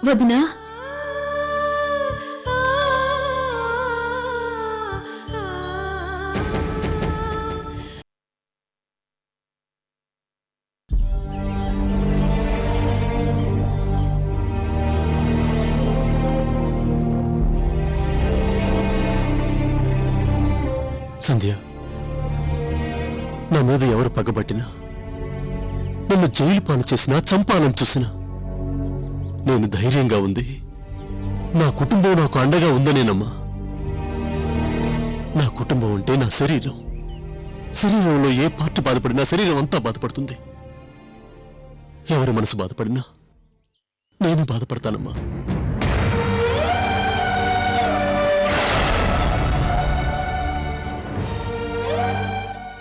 వదినా, సంధ్య, నా మీద ఎవరు పగబట్టినా, నన్ను జైలు పాలు చేసినా, చంపాలని చూసినా నేను ధైర్యంగా ఉంది నా కుటుంబం నాకు అండగా ఉందనేనమ్మా. నా కుటుంబం అంటే నా శరీరం. శరీరంలో ఏ పార్ట్ బాధపడినా శరీరం అంతా బాధపడుతుంది. ఎవరి మనసు బాధపడినా నేను బాధపడతానమ్మా.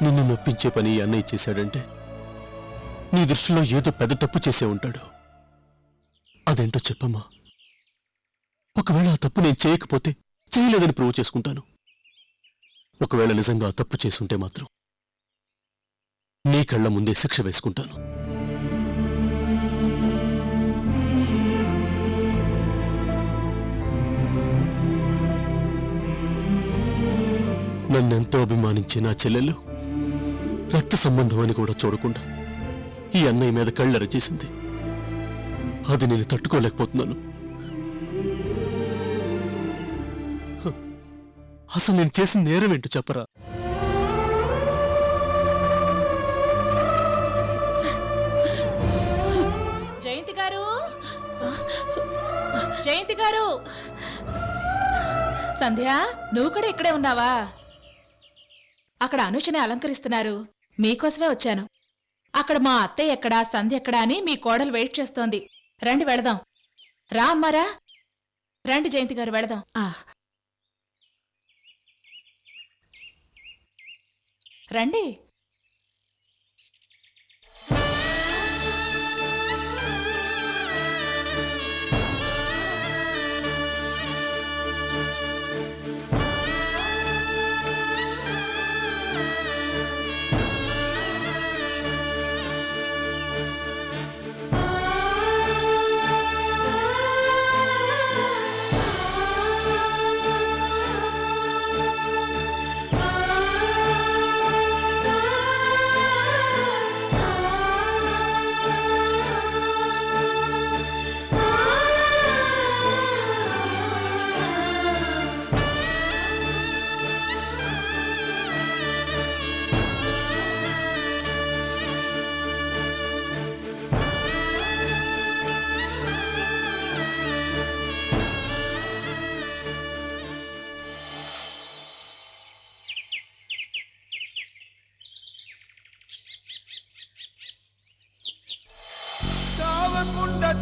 నిన్ను నొప్పించే పని ఈ అన్నయ్య చేశాడంటే నీ దృష్టిలో ఏదో పెద్ద తప్పు చేసే ఉంటాడు. అదేంటో చెప్పమ్మా. ఒకవేళ ఆ తప్పు నేను చేయకపోతే చేయలేదని ప్రూవ్ చేసుకుంటాను. ఒకవేళ నిజంగా ఆ తప్పు చేసుంటే మాత్రం నీ కళ్ళ ముందే శిక్ష వేసుకుంటాను. నన్నెంతో అభిమానించే నా చెల్లెలు రక్త సంబంధం అని కూడా చూడకుండా ఈ అన్నయ్య మీద కళ్ళెర చేసింది. అది నేను తట్టుకోలేకపోతున్నాను. అసలు నేను చేసిన నేరం ఏంటో చెప్పరా? జయంతి గారు, జయంతి గారు. సంధ్య, నువ్వు కూడా ఇక్కడే ఉన్నావా? అక్కడ అనుషని అలంకరిస్తున్నారు, మీకోసమే వచ్చాను. అక్కడ మా అత్తయ్య ఎక్కడా, సంధ్య ఎక్కడా అని మీ కోడలు వెయిట్ చేస్తోంది. రండి వెళదాం. రా అమ్మారా, రండి జయంతి గారు వెళదాం. రండి.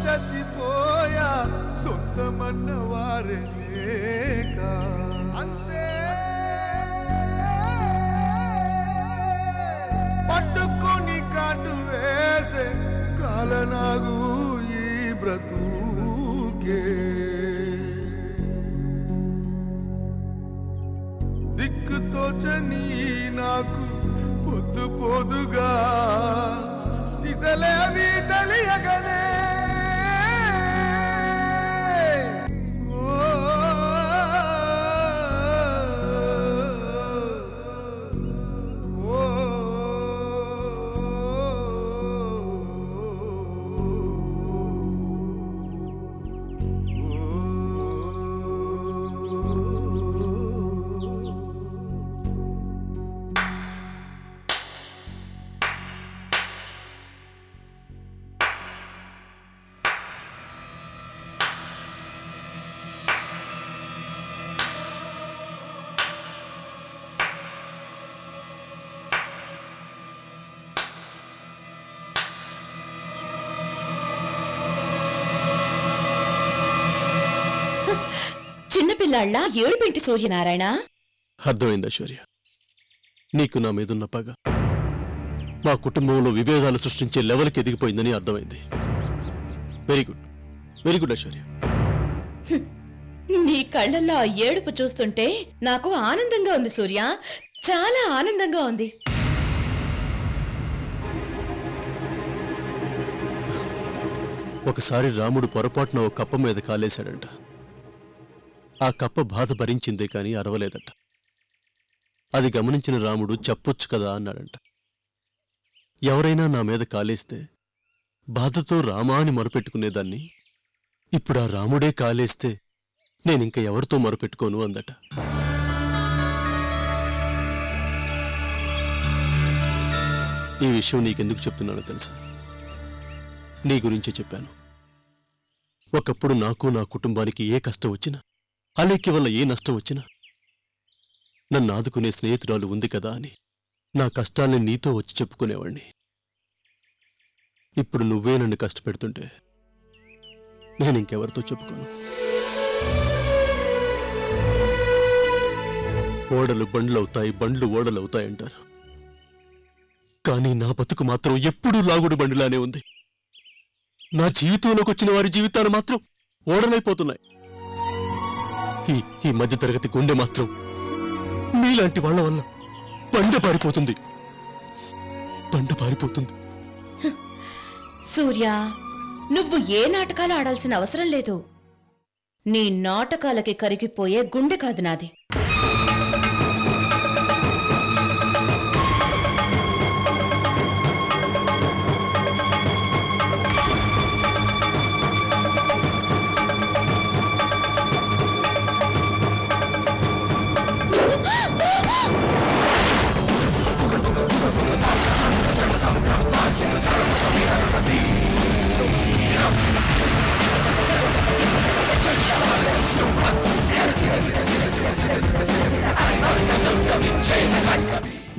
చచ్చిపోయా సొంతమన్న వారే లేక అంతే పట్టుకొని కాటు వేసే కాలనాగు ఈ బ్రతుకే దిక్కుతోచని నాకు పొద్దు పొదుగా దిశలేవి తెలియగనే చిన్నపిల్లాళ్ళ ఏడుపెంటి సూర్యనారాయణ. అర్థమైంది ఐశ్వర్య. నీకు నా మీదున్న పగ మా కుటుంబంలో విభేదాలు సృష్టించే లెవెల్కి ఎదిగిపోయిందని అర్థమైంది. Very good, very good Aishwarya. నీ కళ్ళల్లో ఆ ఏడుపు చూస్తుంటే నాకు ఆనందంగా ఉంది సూర్య, చాలా ఆనందంగా ఉంది. ఒకసారి రాముడు పొరపాటున ఓ కప్ప మీద కాలేశాడంట. ఆ కప్ప బాధ భరించిందే కాని అరవలేదట. అది గమనించిన రాముడు చెప్పొచ్చు కదా అన్నాడంట. ఎవరైనా నా మీద కాలేస్తే బాధతో రామా అని మొరపెట్టుకునేదాన్ని. ఇప్పుడు ఆ రాముడే కాలేస్తే నేనింక ఎవరితో మొరపెట్టుకోను అందట. ఈ విషయం నీకెందుకు చెప్తున్నానో తెలుసా? నీ గురించే చెప్పాను. ఒకప్పుడు నాకు నా కుటుంబానికి ఏ కష్టం వచ్చినా, అలేఖ్య వల్ల ఏ నష్టం వచ్చినా నన్ను ఆదుకునే స్నేహితురాలు ఉంది కదా అని నా కష్టాల్ని నీతో వచ్చి చెప్పుకునేవాణ్ణి. ఇప్పుడు నువ్వే నన్ను కష్టపెడుతుంటే నేనింకెవరితో చెప్పుకోను. ఓడలు బండ్లవుతాయి, బండ్లు ఓడలవుతాయంటారు. కానీ నా బతుకు మాత్రం ఎప్పుడూ లాగుడు బండిలానే ఉంది. నా జీవితంలోకి వచ్చిన వారి జీవితాలు మాత్రం ఓడలైపోతున్నాయి. ఈ మధ్య తరగతి గుండె మాత్రం మీలాంటి వాళ్ల వల్ల బండ పారిపోతుంది. సూర్య, నువ్వు ఏ నాటకాలు ఆడాల్సిన అవసరం లేదు. నీ నాటకాలకి కరిగిపోయే గుండె కాదు నాది.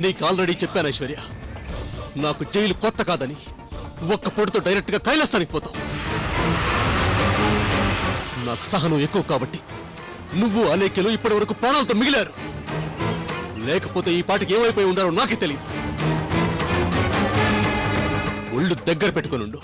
నీకు ఆల్రెడీ చెప్పాను ఐశ్వర్య, నాకు జైలు కొత్త కాదని. ఒక్క పొడితో డైరెక్ట్గా కైలాసానికి పోతావు. నాకు సహనం ఎక్కువ కాబట్టి నువ్వు అలేఖ్యలు ఇప్పటి వరకు ప్రాణాలతో మిగిలారు. లేకపోతే ఈ పాటికి ఏమైపోయి ఉండారో నాకే తెలియదు. ఒళ్ళు దగ్గర పెట్టుకునుండు.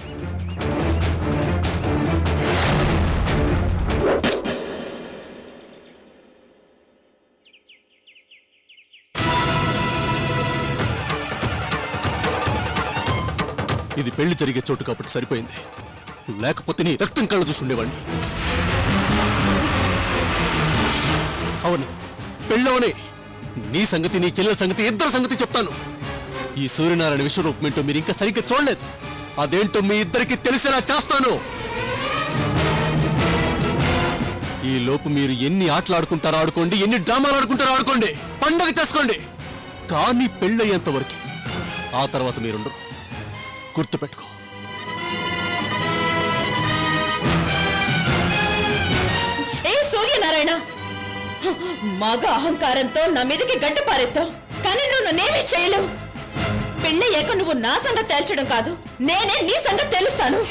ఇది పెళ్లి జరిగే చోటు కాబట్టి సరిపోయింది. లేకపోతే నీ రక్తం కళ్ళు చూసుండేవాణ్ణి. అవును, పెళ్ళవనే. నీ సంగతి, నీ చెల్లెల సంగతి, ఇద్దరు సంగతి చెప్తాను. ఈ సూర్యనారాయణ విశ్వరూపమేంటో మీరు ఇంకా సరిగ్గా చూడలేదు. అదేంటో మీ ఇద్దరికి తెలిసేలా చేస్తాను. ఈ లోపు మీరు ఎన్ని ఆటలు ఆడుకుంటారో ఆడుకోండి, ఎన్ని డ్రామాలు ఆడుకుంటారో ఆడుకోండి, పండగ చేసుకోండి. కానీ పెళ్ళయ్యేంత వరకు. ఆ తర్వాత మీరుండరు. గుర్తుపెట్టుకో. ఏ సూర్యనారాయణ, మగ అహంకారంతో నా మీదకి గడ్డి పారెత్తావు, కానీ నువ్వు నన్నేమీ చేయలేవు. పెళ్ళయ్యాక నువ్వు నా సంగతి తేల్చడం కాదు, నేనే నీ సంగతి తెలుస్తాను.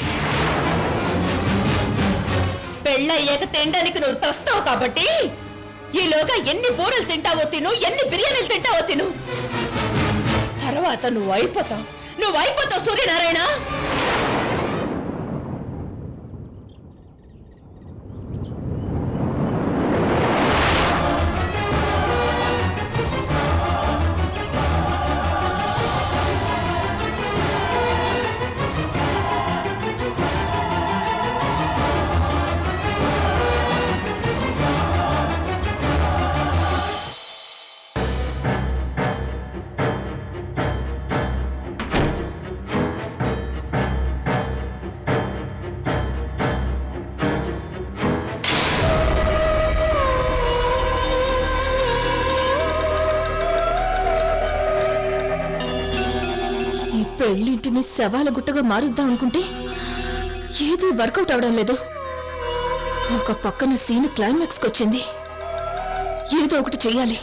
పెళ్ళయ్యాక తినడానికి నువ్వు తస్తావు కాబట్టి ఈలోగా ఎన్ని బూరెలు తింటావో తిను, ఎన్ని బిర్యానీలు తింటావో తిను. తర్వాత నువ్వు అయిపోతావు సూర్యనారాయణ. పెళ్ళింటిని శవాల గుట్టగా మారుద్దాం అనుకుంటే ఏది వర్కౌట్ అవడం లేదు. ఒక పక్కన సీన్ క్లైమాక్స్కి వచ్చింది. ఏదో ఒకటి చెయ్యాలి.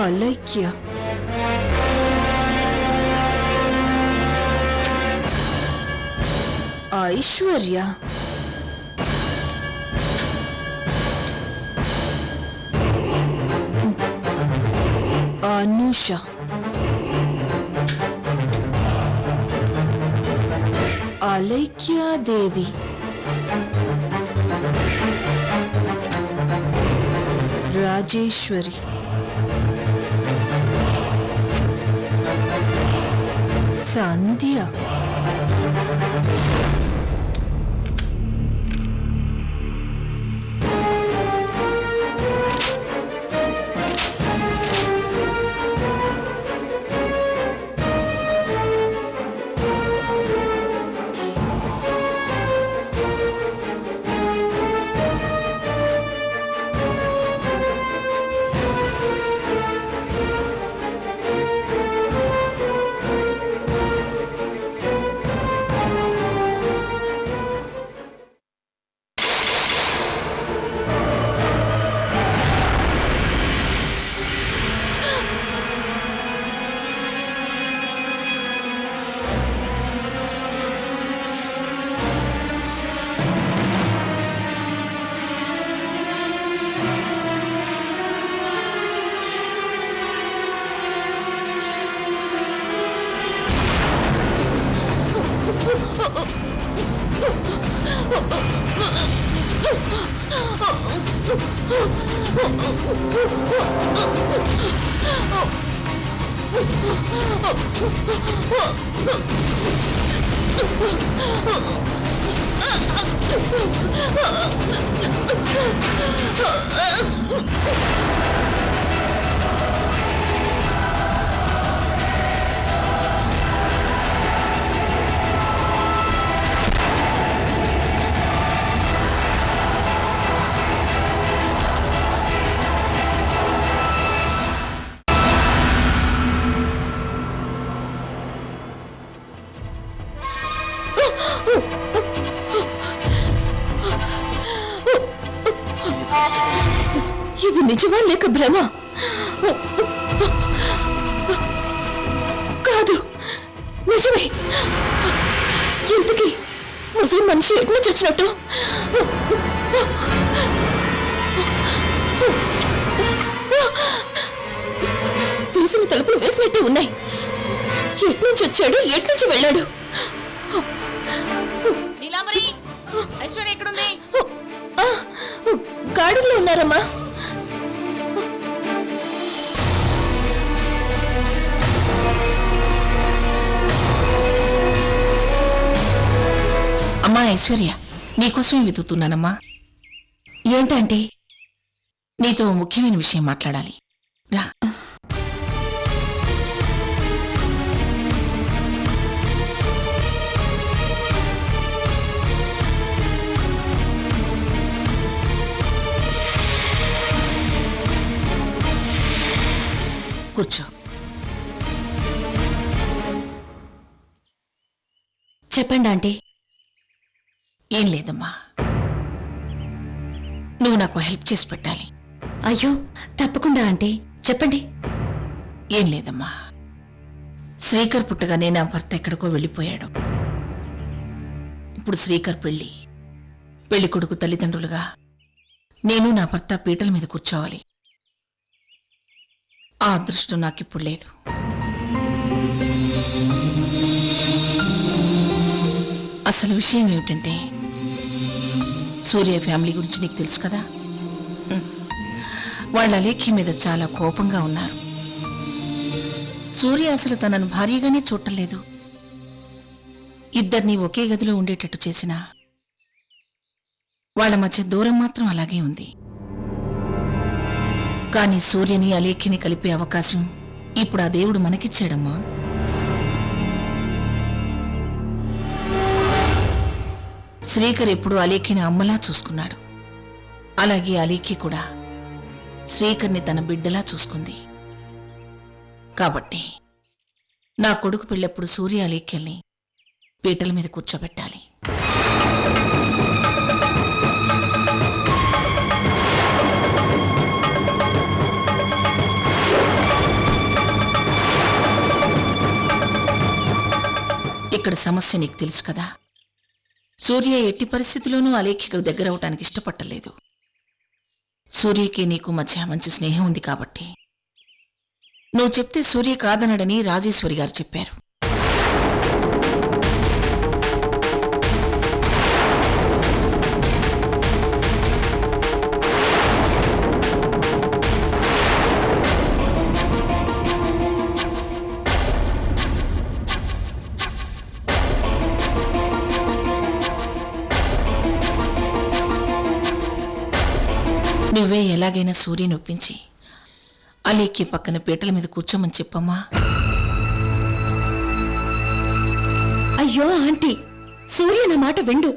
అలైక్య, ఐశ్వర్య, అనూష. అలైక్యాదేవి. రాజేశ్వరి. సంధ్య. ఇది నిజమా లేక భ్రమ? కాదు, నిజమే. ఇంతకీ ముసలి మనిషి ఎట్నుంచి వచ్చినట్టు? తీసిన తలుపులు వేసినట్టే ఉన్నాయి. ఎట్నుంచి వచ్చాడు, ఎట్నుంచి వెళ్ళాడు? నీలాంబరి, ఐశ్వర్య ఎక్కడుంది? గార్డెన్లో ఉన్నారమ్మా. అమ్మా ఐశ్వర్య, నీకోసమే వెతుకుతున్నానమ్మా. ఏంటంటే? నీతో ముఖ్యమైన విషయం మాట్లాడాలి, రా. కూర్చో. చెప్పండి ఆంటీ. ఏం లేదమ్మా, నువ్వు నాకు హెల్ప్ చేసి పెట్టాలి. అయ్యో తప్పకుండా ఆంటీ, చెప్పండి. ఏం లేదమ్మా, శ్రీకర్ పుట్టగానే నా భర్త ఎక్కడికో వెళ్ళిపోయాడు. ఇప్పుడు శ్రీకర్ పెళ్లి కొడుకు తల్లిదండ్రులుగా నేను నా భర్త పీటల మీద కూర్చోవాలి. ఆ అదృష్టం నాకిప్పుడు లేదు. అసలు విషయం ఏమిటంటే, సూర్య ఫ్యామిలీ గురించి నీకు తెలుసు కదా. వాళ్ళ అలేఖ్య మీద చాలా కోపంగా ఉన్నారు. సూర్య అసలు తనను భార్యగానే చూడలేదు. ఇద్దరినీ ఒకే గదిలో ఉండేటట్టు చేసినా వాళ్ళ మధ్య దూరం మాత్రం అలాగే ఉంది. కానీ సూర్యని అలేఖ్యని కలిపే అవకాశం ఇప్పుడు ఆ దేవుడు మనకిచ్చాడమ్మా. శ్రీకర్ ఎప్పుడు అలేఖ్యని అమ్మలా చూసుకున్నాడు. అలాగే అలేఖ్య కూడా శ్రీకర్ని తన బిడ్డలా చూసుకుంది. కాబట్టి నా కొడుకు పెళ్ళప్పుడు సూర్య అలేఖ్యల్ని పీటల మీద కూర్చోబెట్టాలి. ఇక్కడ సమస్య నీకు తెలుసు కదా. సూర్య ఎట్టి పరిస్థితిలోనూ అలేఖ్యకు దగ్గరవటానికి ఇష్టపట్టలేదు. సూర్యకి నీకు మధ్య మంచి స్నేహం ఉంది కాబట్టి నువ్వు చెప్తే సూర్య కాదనడని రాజేశ్వరి గారు చెప్పారు. నువ్వే ఎలాగైనా సూర్యని ఒప్పించి అలీకి పక్కన పీటల మీద కూర్చోమని చెప్పమ్మా. అయ్యో ఆంటీ, సూర్య నా మాట విండు.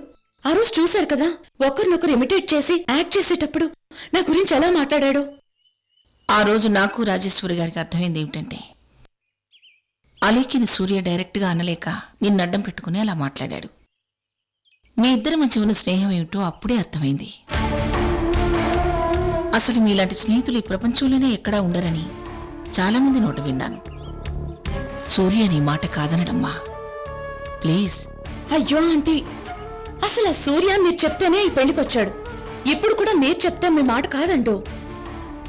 ఆ రోజు చూశారు కదా, ఒకరినొకరు ఇమిటేట్ చేసి యాక్ట్ చేసేటప్పుడు నా గురించి ఎలా మాట్లాడాడో. ఆ రోజు నాకు రాజేశ్వరి గారికి అర్థమైంది ఏమిటంటే, అలీకిని సూర్య డైరెక్ట్గా అనలేక నిన్ను అడ్డం పెట్టుకుని అలా మాట్లాడాడు. మీ ఇద్దరి మధ్య ఉన్న స్నేహం ఏమిటో అప్పుడే అర్థమైంది. అసలు మీలాంటి స్నేహితులు ఈ ప్రపంచంలోనే ఎక్కడా ఉండరని చాలామంది నోట విన్నాను. సూర్య నీ మాట కాదనడమ్మా, ప్లీజ్. అయ్యో ఆంటీ, అసలు ఆ సూర్య మీరు చెప్తేనే ఈ పెళ్లికొచ్చాడు. ఇప్పుడు కూడా మీరు చెప్తే మీ మాట కాదంటూ.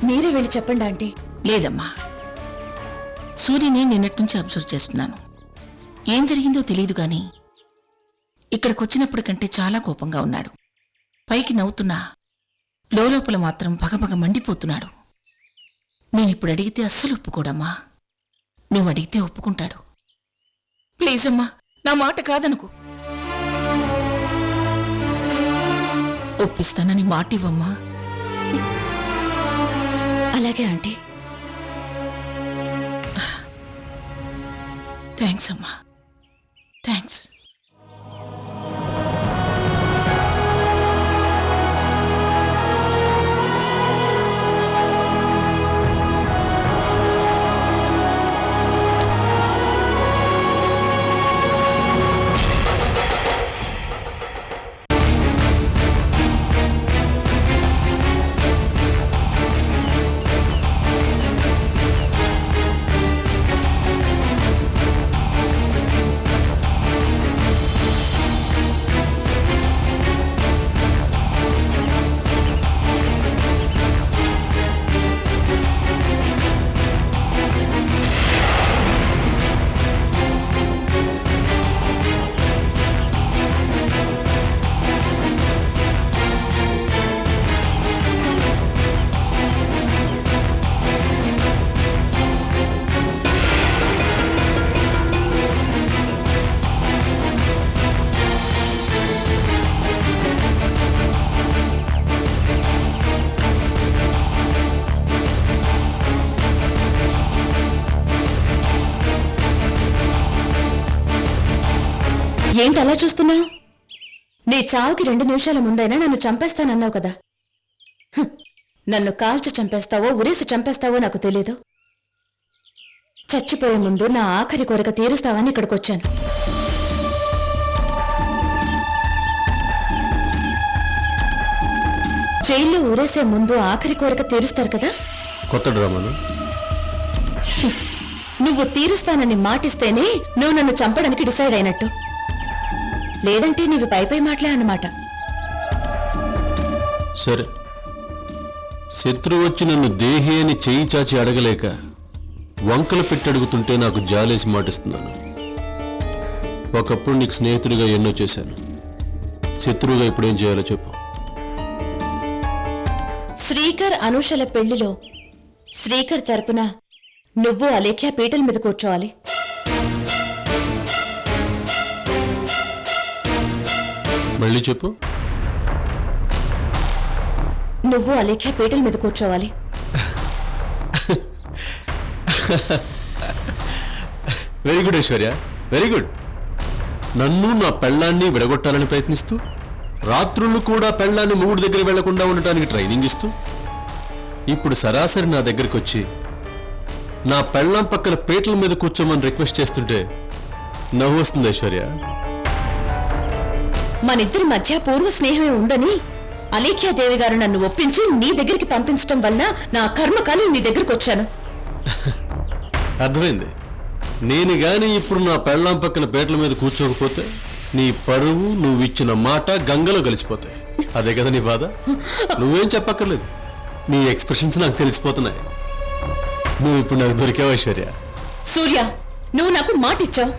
మీరే వెళ్ళి చెప్పండి ఆంటీ. లేదమ్మా, సూర్యని నిన్నట్నుంచి అబ్జర్వ్ చేస్తున్నాను. ఏం జరిగిందో తెలియదు గాని ఇక్కడికొచ్చినప్పటికంటే చాలా కోపంగా ఉన్నాడు. పైకి నవ్వుతున్నా లోపల మాత్రం పగపగ మండిపోతున్నాడు. నేనిప్పుడు అడిగితే అస్సలు ఒప్పుకోడమ్మా. నువ్వు అడిగితే ఒప్పుకుంటాడు. ప్లీజ్ అమ్మా, నా మాట కాదనుకు. ఒప్పిస్తానని మాట ఇవ్వమ్మా. అలాగే ఆంటీ. థ్యాంక్స్ అమ్మా, థ్యాంక్స్. ఏంటి అలా చూస్తున్నావు? నీ చావుకి 2 నిమిషాల ముందైనా నన్ను చంపేస్తానన్నావు కదా. నన్ను కాల్చి చంపేస్తావో ఉరేసి చంపేస్తావో నాకు తెలీదు. చచ్చిపోయే ముందు నా ఆఖరి కోరిక తీరుస్తావని ఇక్కడికొచ్చాను. జైల్లో ఊరేసే ముందు ఆఖరి కోరిక తీరుస్తారు కదా. కొత్త డ్రామాను నువ్వు తీరుస్తానని మాటిస్తేనే నువ్వు నన్ను చంపడానికి డిసైడ్ అయినట్టు. లేదంటే నీవి పై మాటలే అన్నమాట. సరే, శత్రువు వచ్చి నన్ను దేహి అని చేయి చాచి అడగలేక వంకలు పెట్టి అడుగుతుంటే నాకు జాలేసి మాటిస్తున్నాను. ఒకప్పుడు నీకు స్నేహితుడిగా ఎన్నో చేశాను. శత్రువుగా ఇప్పుడేం చేయాలో చెప్పు. శ్రీకర్ అనూషల పెళ్లిలో శ్రీకర్ తరపున నువ్వు అలేఖ్య పీటల మీద కూర్చోవాలి. మళ్ళీ చెప్పు. నువ్వు అలేఖ్య పీటల మీద కూర్చోవాలి. Very good Aishwarya, very good. నన్ను నా పెళ్ళాన్ని విడగొట్టాలని ప్రయత్నిస్తూ, రాత్రుళ్ళు కూడా పెళ్ళాన్ని మూడు దగ్గర వెళ్లకుండా ఉండటానికి ట్రైనింగ్ ఇస్తూ, ఇప్పుడు సరాసరి నా దగ్గరికి వచ్చి నా పెళ్ళాం పక్కన పీటల మీద కూర్చోమని రిక్వెస్ట్ చేస్తుంటే నవ్వు వస్తుంది ఐశ్వర్య. మనిద్దరి మధ్య పూర్వ స్నేహమే ఉందని అలేఖ్యాదేవి గారు నన్ను ఒప్పించి నీ దగ్గరికి పంపించడం వల్ల నా కర్మకాలి నీ దగ్గరికి వచ్చాను. అర్థమైంది. నేను గాని ఇప్పుడు నా పెళ్ళాం పక్కన పీటల మీద కూర్చోకపోతే నీ పరువు, నువ్విచ్చిన మాట గంగలో కలిసిపోతాయి. అదే కదా నీ బాధ? నువ్వేం చెప్పక్కర్లేదు, నీ ఎక్స్ప్రెషన్స్ నాకు తెలిసిపోతున్నాయి. నువ్వు ఇప్పుడు నాకు దొరికావు ఐశ్వర్య. సూర్య, నువ్వు నాకు మాటిచ్చావు.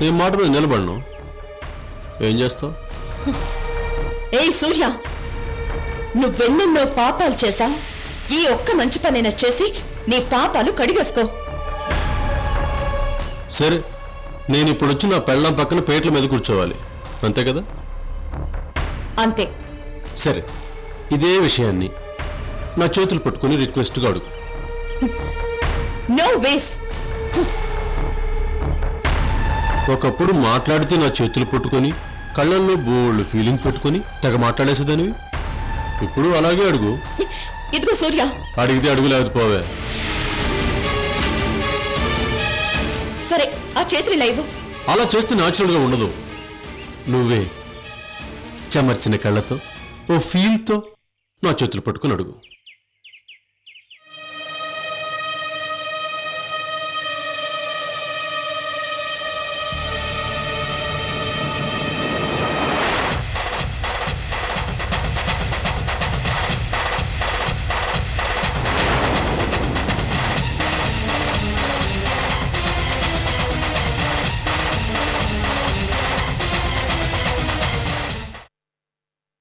నేను మాట మీద నిలబడను. ఏం చేస్తావు? ఏయ్ సూర్య, నువ్వెన్నెన్నో పాపాలు చేశా. ఈ ఒక్క మంచి పనైనా చేసి నీ పాపాలు కడిగేసుకో. సరే, నేను ఇప్పుడు వచ్చి నా పెళ్ళాం పక్కన పేట్ల మీద కూర్చోవాలి, అంతే కదా? అంతే. సరే, ఇదే విషయాన్ని నా చేతులు పట్టుకుని రిక్వెస్ట్గా అడుగు. No ways. ఒకప్పుడు మాట్లాడితే నా చేతులు పట్టుకొని కళ్ళల్లో బోల్డ్ ఫీలింగ్ పెట్టుకొని తెగ మాట్లాడేసేదానివి. ఇప్పుడు అలాగే అడుగు. ఇదిగో సూర్య, అడిగితే అడుగు, లేకపోవే. సరే ఆ చేతులు లైవ్. అలా చేస్తే న్యాచురల్గా ఉండదు. నువ్వే చెమర్చిన కళ్ళతో ఓ ఫీల్తో నా చేతులు పట్టుకుని అడుగు.